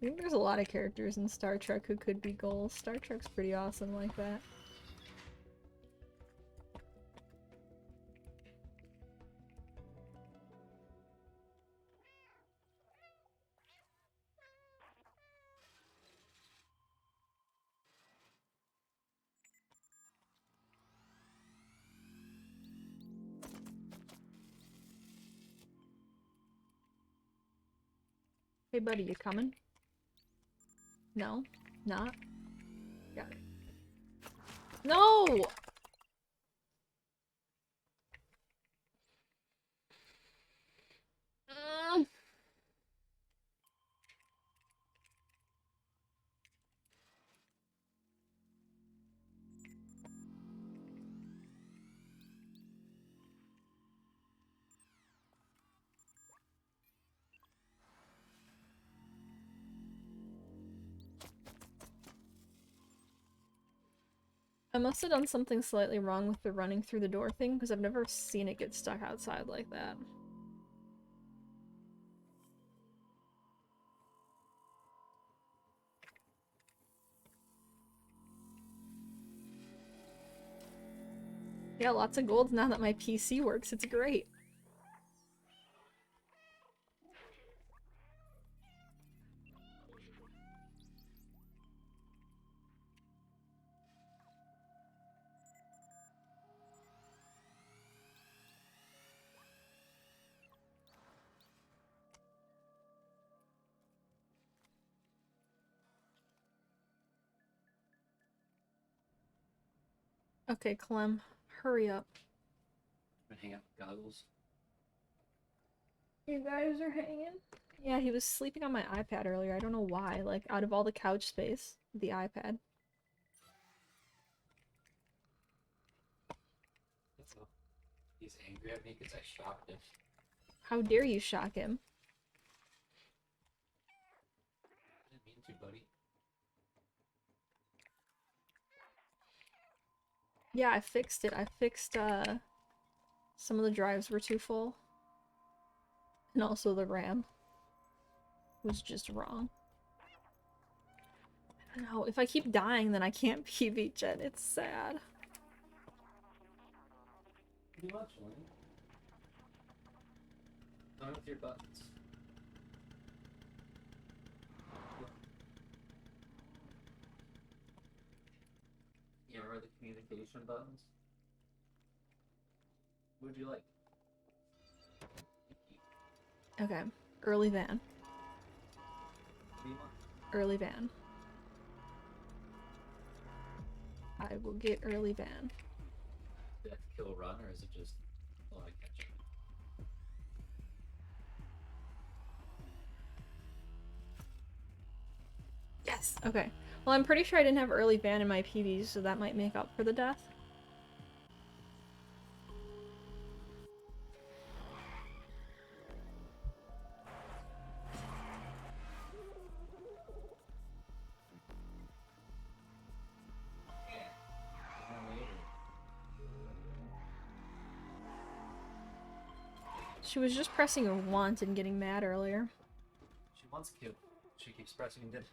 I think there's a lot of characters in Star Trek who could be goals. Star Trek's pretty awesome like that. Hey buddy, you coming? No? Not? Got it. No! I must have done something slightly wrong with the running through the door thing, because I've never seen it get stuck outside like that. Yeah, lots of gold now that my PC works. It's great. Okay, Clem, hurry up. Hang up goggles. You guys are hanging? Yeah, he was sleeping on my iPad earlier. I don't know why. Like, out of all the couch space, the iPad. That's all. He's angry at me because I shocked him. How dare you shock him? I didn't mean to, buddy. Yeah, I fixed it. I fixed, some of the drives were too full. And also the RAM was just wrong. I don't know. If I keep dying, then I can't PV gen. It's sad. Pretty much, Lenny. On with your buttons. You remember the communication buttons? What would you like? Okay. Early van. What do you want? Early van. I will get early van. Death, kill, run, or is it just a lot of catch up? Yes! Okay. Well, I'm pretty sure I didn't have early van in my PVs, so that might make up for the death. She was just pressing a want and getting mad earlier. She wants Q. She keeps pressing and did.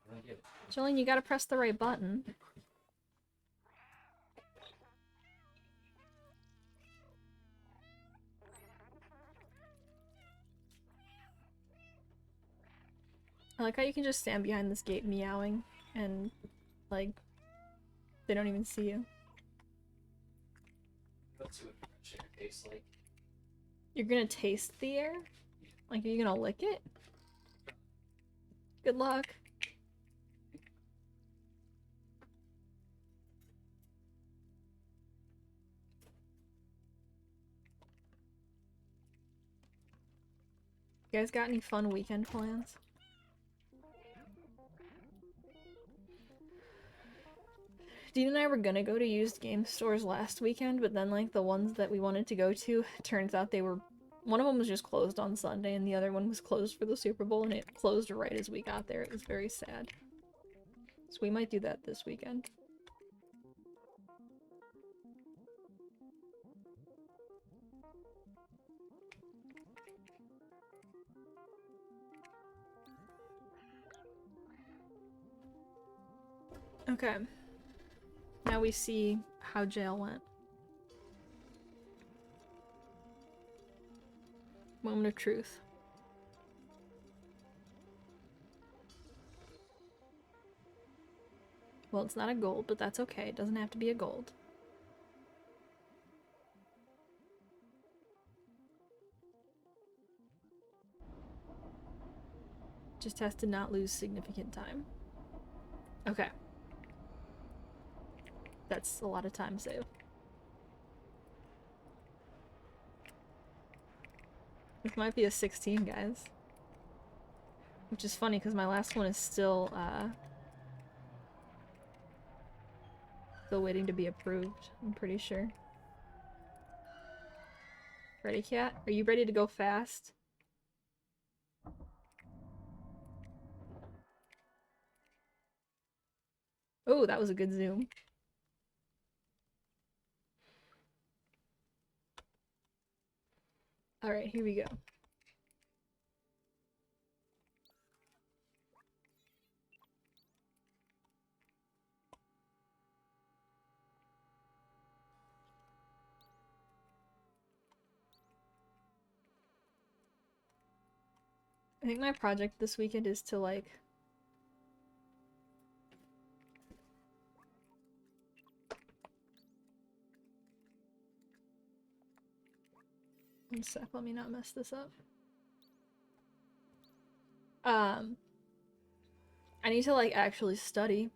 I don't get it. Jillian, you gotta press the right button. I like how you can just stand behind this gate meowing and, like, they don't even see you. What's what fresh air tastes like? You're gonna taste the air? Like, are you gonna lick it? Good luck. You guys got any fun weekend plans? Dean and I were gonna go to used game stores last weekend, but then, like, the ones that we wanted to go to, turns out they were... One of them was just closed on Sunday, and the other one was closed for the Super Bowl, and it closed right as we got there. It was very sad. So we might do that this weekend. Okay. Now we see how jail went. Moment of truth. Well, it's not a gold, but that's okay. It doesn't have to be a gold. Just has to not lose significant time. Okay. That's a lot of time saved. This might be a 16, guys. Which is funny, because my last one is still waiting to be approved, I'm pretty sure. Ready, cat? Are you ready to go fast? Oh, that was a good zoom. Alright, here we go. I think my project this weekend is to, like... One sec, let me not mess this up. I need to, like, actually study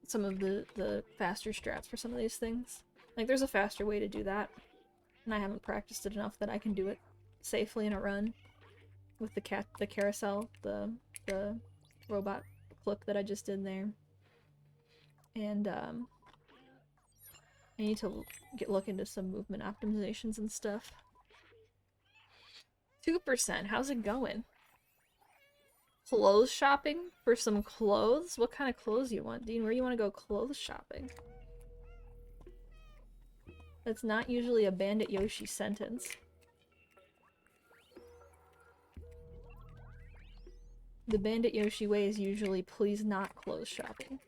some of the faster strats for some of these things. Like, there's a faster way to do that, and I haven't practiced it enough that I can do it safely in a run with the carousel, the robot flip that I just did there. And I need to look into some movement optimizations and stuff. 2%, how's it going? Clothes shopping for some clothes? What kind of clothes you want, Dean? Where do you want to go clothes shopping? That's not usually a Bandit Yoshi sentence. The Bandit Yoshi way is usually please not clothes shopping.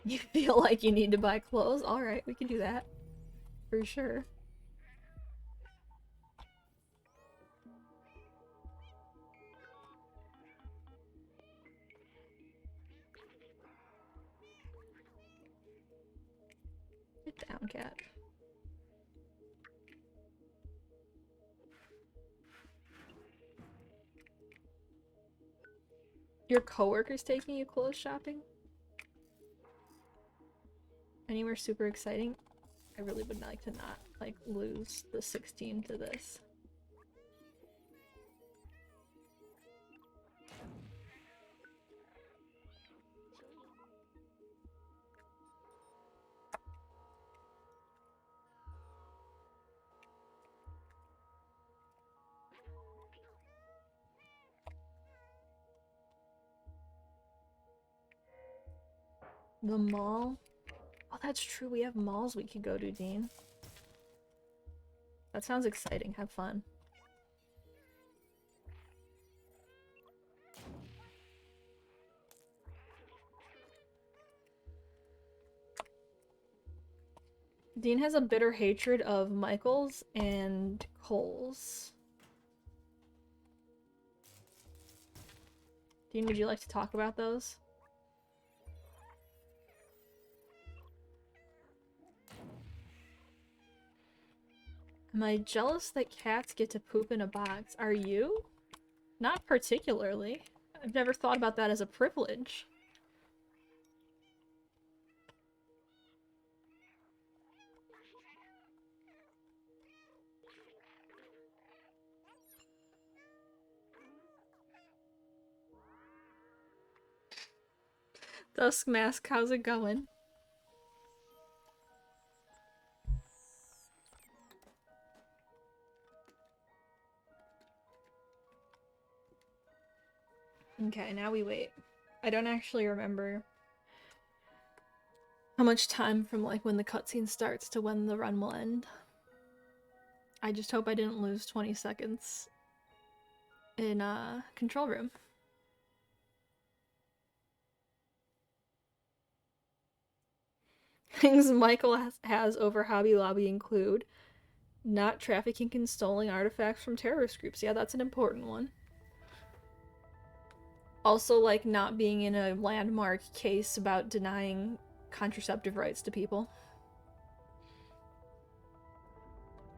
You feel like you need to buy clothes? Alright, we can do that. For sure. Get down, cat. Your coworker's taking you clothes shopping? Anywhere super exciting? I really would like to not, like, lose the 16 to this. The mall? Oh, that's true. We have malls we could go to, Dean. That sounds exciting. Have fun. Dean has a bitter hatred of Michaels and Coles. Dean, would you like to talk about those? Am I jealous that cats get to poop in a box? Are you? Not particularly. I've never thought about that as a privilege. Dusk Mask, how's it going? Okay, now we wait. I don't actually remember how much time from like when the cutscene starts to when the run will end. I just hope I didn't lose 20 seconds in control room. Things Michael has over Hobby Lobby include not trafficking and stolen artifacts from terrorist groups. Yeah, that's an important one. Also, like, not being in a landmark case about denying contraceptive rights to people.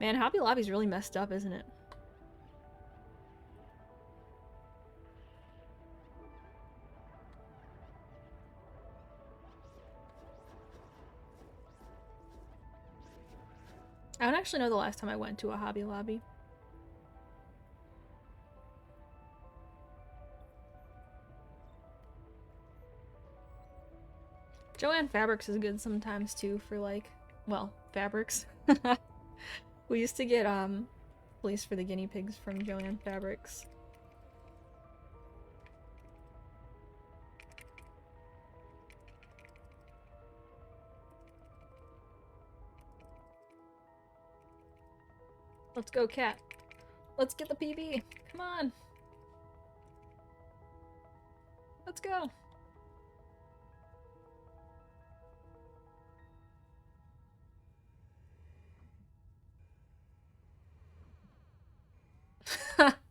Man, Hobby Lobby's really messed up, isn't it? I don't actually know the last time I went to a Hobby Lobby. Joann Fabrics is good sometimes too for like, well, fabrics. We used to get fleece for the guinea pigs from Joann Fabrics. Let's go, cat. Let's get the PB. Come on. Let's go.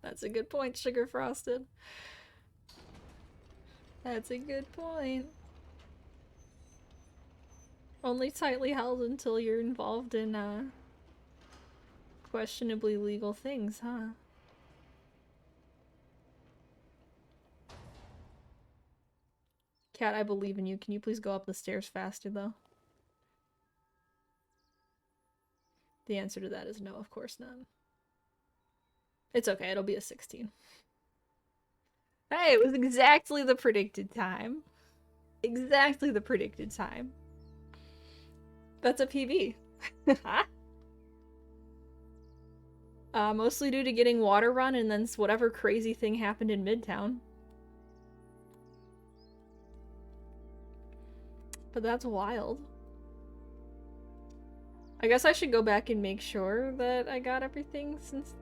That's a good point, Sugar Frosted. That's a good point. Only tightly held until you're involved in questionably legal things, huh? Cat, I believe in you. Can you please go up the stairs faster, though? The answer to that is no, of course not. It's okay, it'll be a 16. Hey, it was exactly the predicted time. Exactly the predicted time. That's a PB. Mostly due to getting water run and then whatever crazy thing happened in Midtown. But that's wild. I guess I should go back and make sure that I got everything since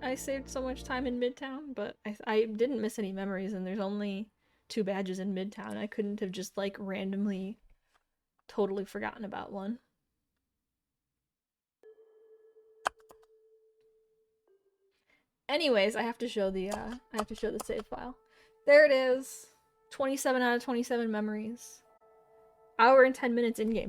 I saved so much time in Midtown, but I didn't miss any memories and there's only 2 badges in Midtown. I couldn't have just like randomly totally forgotten about one. Anyways, I have to show the save file. There it is. 27 out of 27 memories. Hour and 10 minutes in game.